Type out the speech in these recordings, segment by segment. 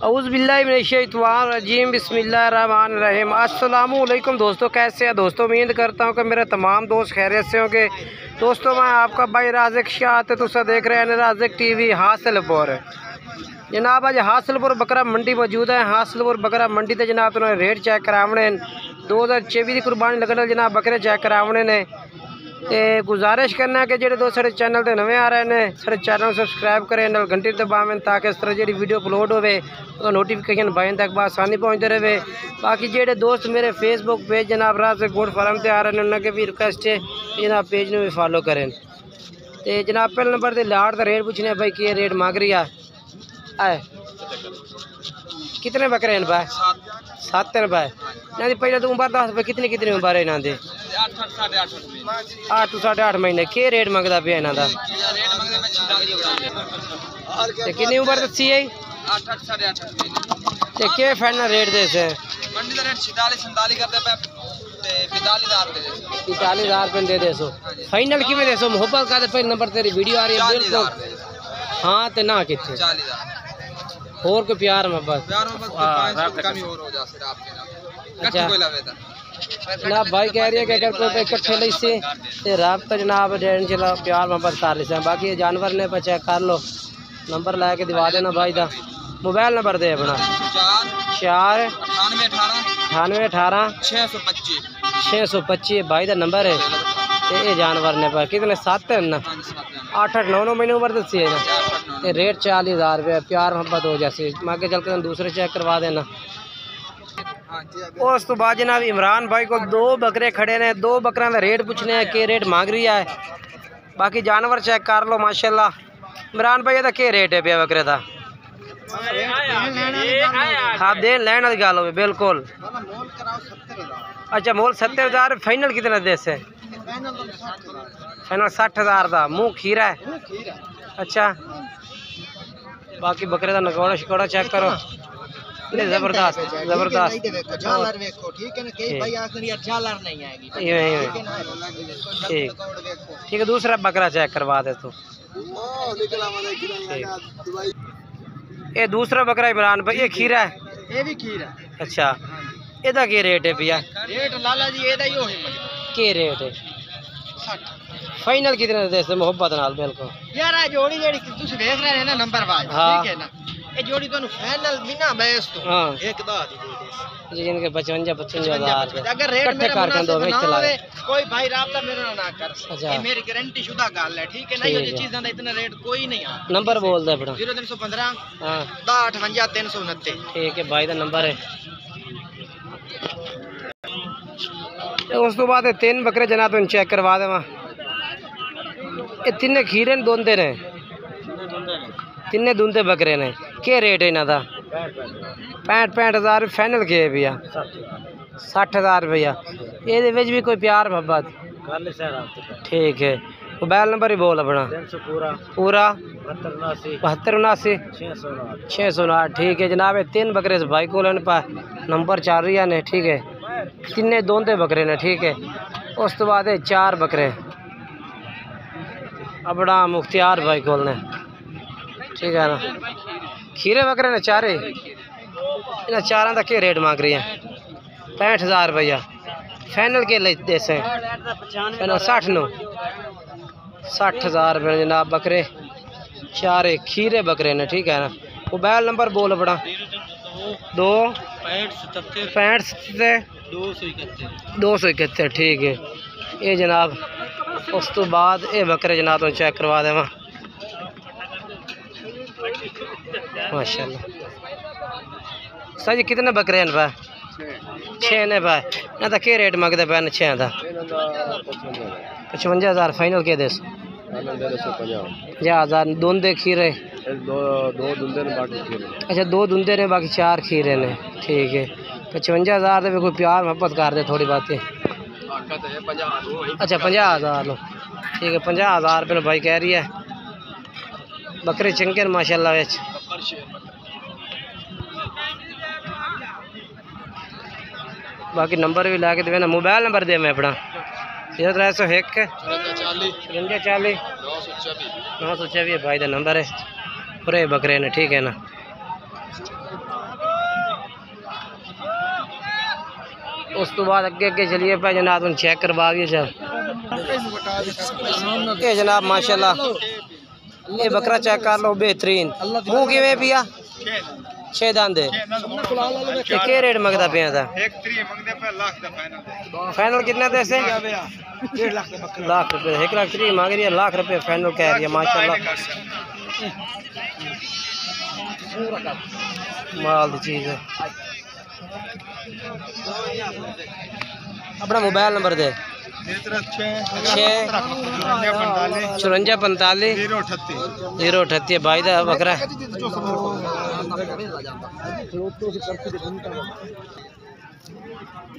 औज़ु बिल्लाहि मिनश्शैतानिर्रजीम बिस्मिल्लाहिर्रहमानिर्रहीम। अस्सलामु अलैकुम दोस्तों, कैसे हैं दोस्तों? उम्मीद करता हूँ कि मेरे तमाम दोस्त खैरियत से होंगे। दोस्तों मैं आपका भाई राज़िक शाह ते तुसा देख रहे हैं राज़िक टीवी हासिलपुर। जनाब अज हासिलपुर बकरा मंडी मौजूद है। हासिलपुर बकरा मंडी ते जनाब तुहानू रेट चेक करावने 2024 की कुर्बानी लगने जनाब बकरे चेक करावने ने। तो गुजारिश करना है कि जो दोस्त साढ़े चैनल पर नवे आ रहे हैं साढ़े चैनल सब्सक्राइब करें, नाल घंटी दबावें ताकि इस तरह जी वीडियो अपलोड हो तो नोटिफिकेशन भाई तक आसानी पहुँचते रहे। बाकी जो दोस्त मेरे फेसबुक पेज जनाब राज़िक गोट फार्म से आ रहे हैं उन्होंने भी रिक्वेस्ट है जनाब पेज में भी फॉलो करें। तो जनाब पहले नंबर से लाट का रेट पूछने भाई कि रेट मांग रही है। कितने बकरे हैं भाई? 7 हैं भाई। ना पहले तो उम्र 10 कितनी कितनी उम्र है इन्हों की? 8 to 8.5 महीने। के रेट मंगता पे इन्हों का? कितनी उम्र दसी है? 8 के फाइनल रेट दे से? 45,000 रुपये दे दो। फाइनल किमें दे सो? मुहब्बत का पहले नंबर तेरी वीडियो आ रही है बिल्कुल। हाँ तो ना कितने और कोई प्यार मोहब्बत? अच्छा जनाब भाई कह रही है कि अगर कोई इकट्ठे ले से तो रबता जनाब चला प्यार मोहब्बत कर ली। बाकी जानवर ने पर चेक कर लो, नंबर ला के दिवा देना भाई का। मोबाइल नंबर दे अपना 4 98 18 625 भाई का नंबर है। ये जानवर ने पर कितने 7 है ना? 8 9 महीने उम्र दसी है ना। ये रेट 40,000 रुपये प्यार मोहब्बत हो जैसे। आगे चल कर दूसरे चेक करवा देना। उस तो बाद जनाब इमरान भाई को 2 बकरे खड़े ने, 2 बकरों का रेट पूछने हैं कि रेट मांग रही है। बाकी जानवर चेक कर लो माशाल्लाह। इमरान भाई का क्या रेट है पे बकरे का? हाँ दे लैन वाली गल हो बिल्कुल। अच्छा मोल 70,000। फाइनल कितना दे से? फाइनल 60,000 का। मुँह खीरा है? अच्छा बाकी बकरे का नकौड़ा शिकौड़ा चेक करो। जबरदस्त जबरदस्त। ठीक है दूसरा बकरा चेक करवा दे तो। ये दूसरा बकरा इमरान भाई ये खीरा है? ये भी खीरा। अच्छा ਇਹਦਾ ਕੀ रेट है भैया? रेट लाला जी ਇਹਦਾ ਹੀ ਹੋਏ ਕੀ रेट है? 60। फाइनल कितने दे से मोहब्बत नाल बिल्कुल यार? आ जोड़ी जेडी तुसी देख रहे हैं ना नंबर वाइज ठीक है ना। ये जोड़ी तो फाइनल बिना बेस तो एक दा दी दे जी इनके 55,000 अगर रेट इकट्ठे करके दो में चला कोई भाई राब्ता मेरे ना कर। अच्छा ये मेरी गारंटी शुदा गल है ठीक है ना। ये चीज़ां दा इतना रेट कोई नहीं आ। नंबर बोल दे अपना 0315 हां 58 329। ठीक है भाई दा नंबर है। उस तो बाद 3 बकरे जनाब तुम चेक करवा देवा। ये तिने खीरे दोंदे ने? तिने दूंदे बकरे ने। क्या रेट है इन्हों का? 65,000 फाइनल के भैया? 60,000 रुपया। ये भी कोई प्यार मोहब्बत? ठीक है मोबाइल नंबर ही बोल अपना। पूरा 72 79 609। ठीक है जनाब 3 बकरे से भाई को नंबर चल रही है ने ठीक है। तिने दोंदे बकरे ने ठीक है। उस तो बाद 4 बकरे अपना मुख्तियार भाई को ठीक है ना। खीरे बकरे ने चारे। इन 4 का क्या रेट मांग रही है? 65,000 रुपया। फाइनल के दे से? 60,000 रुपये जनाब बकरे 4 खीरे बकरे ने ठीक है ना। मोबाइल नंबर बोल अपना 2 65 271। ठीक है ये जनाब। उस तो बाद ये बकरे जनाब तो चेक करवा देवा माशाल्लाह। सर जी कितने बकरे हैं भाई? 6 ने भाई। ना तो क्या रेट मंगते पे 6 का? 55,000 फाइनल के दे 50,000। दोंदे खीरे? अच्छा 2 दूंदे ने बाकी 4 खीरे ने ठीक है। 55,000 भी कोई प्यार मोहब्बत कर दे थोड़ी बातें। अच्छा 50,000 लो ठीक है। 50,000 रुपये भाई कह रही है। बकरे चंगे माशाल्लाह। बाकी नंबर भी ला के देना। मोबाइल नंबर दे मैं अपना 0301 53 924 भाई का नंबर है। पूरे बकरे ने ठीक है ना। उस तो बाद अगे अगे चलिए पे जनाब, तुम चेक करवा दिए चल। ये जनाब माशाल्लाह ये बकरा चेक कर लो, बेहतरीन। मुँह किवें पिया 6 दांदे के रेट मंगदा पिया था? फाइनल कितना पैसे? 1.5 लाख रुपये। 1,03,000 मांग रही है, 1 लाख रुपये फाइनल कह रही है माशाल्लाह। माल की चीज़ है। अपना मोबाइल नंबर दे। 65445 भाई दा बकरा।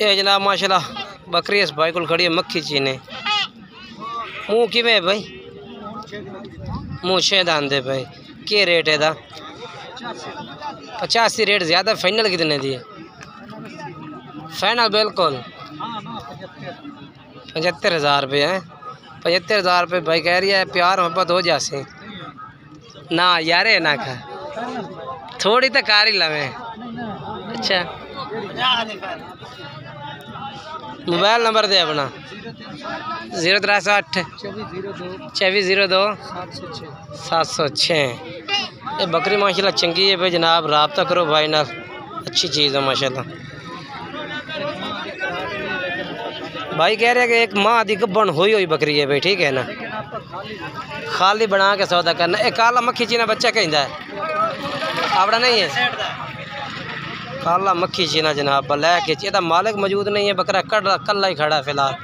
ये जनाब माशाल्लाह बकरी इस भाई को खड़ी है मक्खी चीने। मुँह किवें भाई? मुँह 6 दांदे भाई। के रेट है दा? 85 रेट ज़्यादा। फाइनल कितने दिए? फाइनल बिल्कुल 75,000 रुपये हैं। 75,000 रुपये भाई कह रही है। प्यार मोहब्बत हो जासे ना यार ना खा थोड़ी तो कार ही लवें। अच्छा मोबाइल नंबर दे अपना। 0360 2402 706। ये बकरी माशाल्लाह चंगी है भाई जनाब, रब्ता करो भाई नाल, अच्छी चीज़ है माशाल्लाह। भाई कह रहे हैं कि एक माह दी गब्बन हुई बकरी है भाई, ठीक है ना। खाली बना के सौदा करना। एक काला मक्खी चीना बच्चा कहता है आपड़ा नहीं है? काला मक्खी चीना जनाब लैके इसका मालिक मौजूद नहीं है, बकरा कल्ला ही खड़ा है फिलहाल।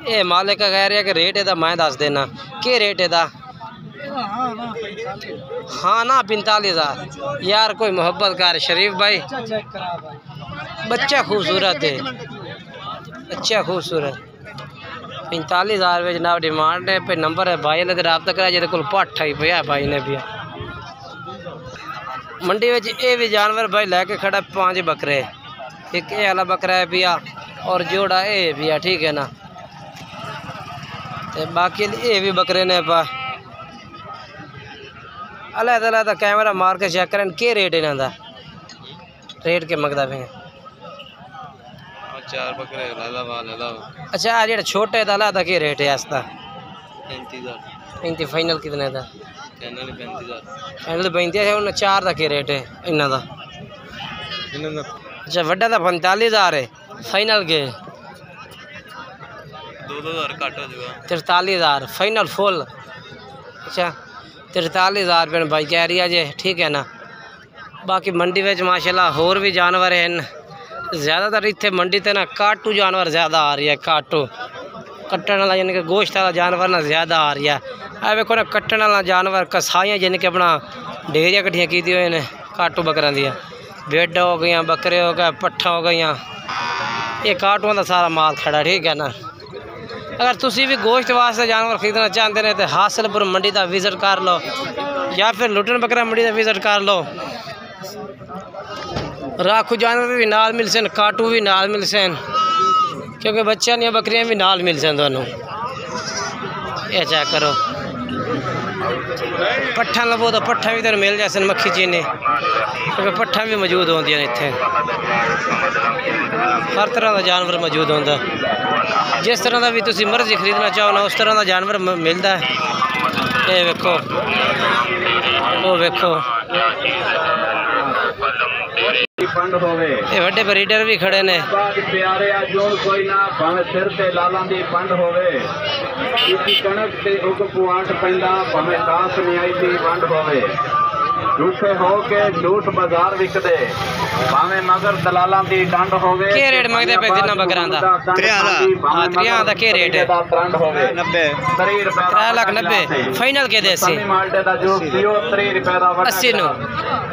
ये मालिक कह रहे हैं कि रेट एदा मैं दस देना। के रेट एदा? हाँ ना 45,000 यार। कोई मोहब्बत कर शरीफ भाई, बच्चा खूबसूरत है, अच्छा खूबसूरत। 45,000 रुपये जनाब डिमांड है। पे नंबर है भाई ने रब्ता करा जो को पाठा ही पिया भाई ने भी। मंडी में ये भी जानवर भाई लैके खड़ा 5 बकरे। एक ये वाला बकरा है पिया और जोड़ा ये भी है, ठीक है ना। तो बाकी ये भी बकरे ने पा अलग अलग कैमरा मार के चेक करें। के रेट इन्हों का? रेट के मंगदा पे? 4 बकरे। अच्छा जो छोटे का अलग के रेट है इसका? 35,000। फाइनल कितने का? फाइनल 35,000। फाइनल 35,000। 4 का के रेट है इन्हों का? अच्छा वड्डा तो 45,000 है। फाइनल के 2,000 घट हो जाएगा। 43,000 फाइनल फुल। अच्छा 43,000 रुपये भाई कह रही है जे, ठीक है ना। बाकी मंडी में माशाल्लाह होर भी जानवर हैं। ज़्यादातर इतने मंडी ते ना काटू जानवर ज़्यादा आ रही है। काटू कट्टन वाला यानी कि गोश्त वाला जानवर ना ज़्यादा आ रही है। अब देखो ना कट्टन वाला जानवर कसाइयाँ यानी कि अपना ढेरियाँ कट्ठियाँ की हुई ने काटू बकरा दिया। भेड़ हो गई, बकरे हो गए, पट्ठा हो गई। ये काटुओं का सारा माल खड़ा, ठीक है ना। अगर तुसी भी गोश्त वास्ते जानवर खरीदना चाहते हैं तो हासिलपुर मंडी का विजिट कर लो या फिर लुटन बकरा मंडी का विजिट कर लो। राखू जानवर भी नाल मिल सन, काटू भी नाल मिल सन, क्योंकि बच्चा नहीं बकरियां भी नाल मिल सन दोनों। ये चेक करो पट्ठा लवो तो पट्ठा भी तेन मिल जाए सन मक्खी चीनी, क्योंकि पट्ठा भी मौजूद होंदियां ने इत्थे। हर तरह का जानवर मौजूद होंदा, जिस तरह का भी तुसी मर्जी खरीदना चाहो ना उस तरह का जानवर मिलता है। ये वेखो वो वेखो ये वड्डे ब्रीडर भी खड़े ने। प्यारे जोड़ कोई ना भावे सिर ते लालां दी पंड होवे, किसी कणक ते उग पुआंट पैंदा भावे दास न्याई दी वंड होवे। झूठे हो के झूठ बाजार विकदे भावे मगर दलालां दी डंड होवे। के रेट मंगदे पे तिन्ना बकरां दा? 3 दा के रेट है? 90 3,90,000 फाइनल के दे सी 80 दा जो 30 रुपए दा 80 नो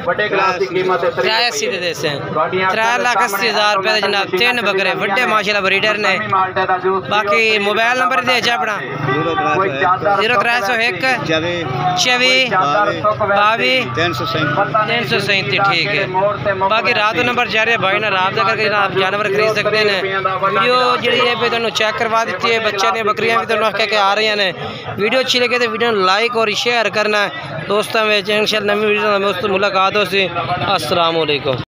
बड़े ग्लास की कीमत है 83 दे दे से 3,80,000 रुपए दे जनाब। 3 बकरे वड्डे माशाल्लाह ब्रीडर ने। बाकी मोबाइल नंबर दे जा अपना 0301 24 22 337 ठीक है। बाकी रात नंबर जा रहे भाई ना रात करके आप जानवर खरीद सकते हैं। वीडियो जी है भी तुम चेक करवा दी है, बच्चे ने बकरियां भी तुम आके आ रही हैं। वीडियो अच्छी लगे तो वीडियो लाइक और शेयर करना है दोस्तों में। इंशाल्लाह नवी वीडियो में मुलाकात हो सी। अस्सलाम वालेकुम।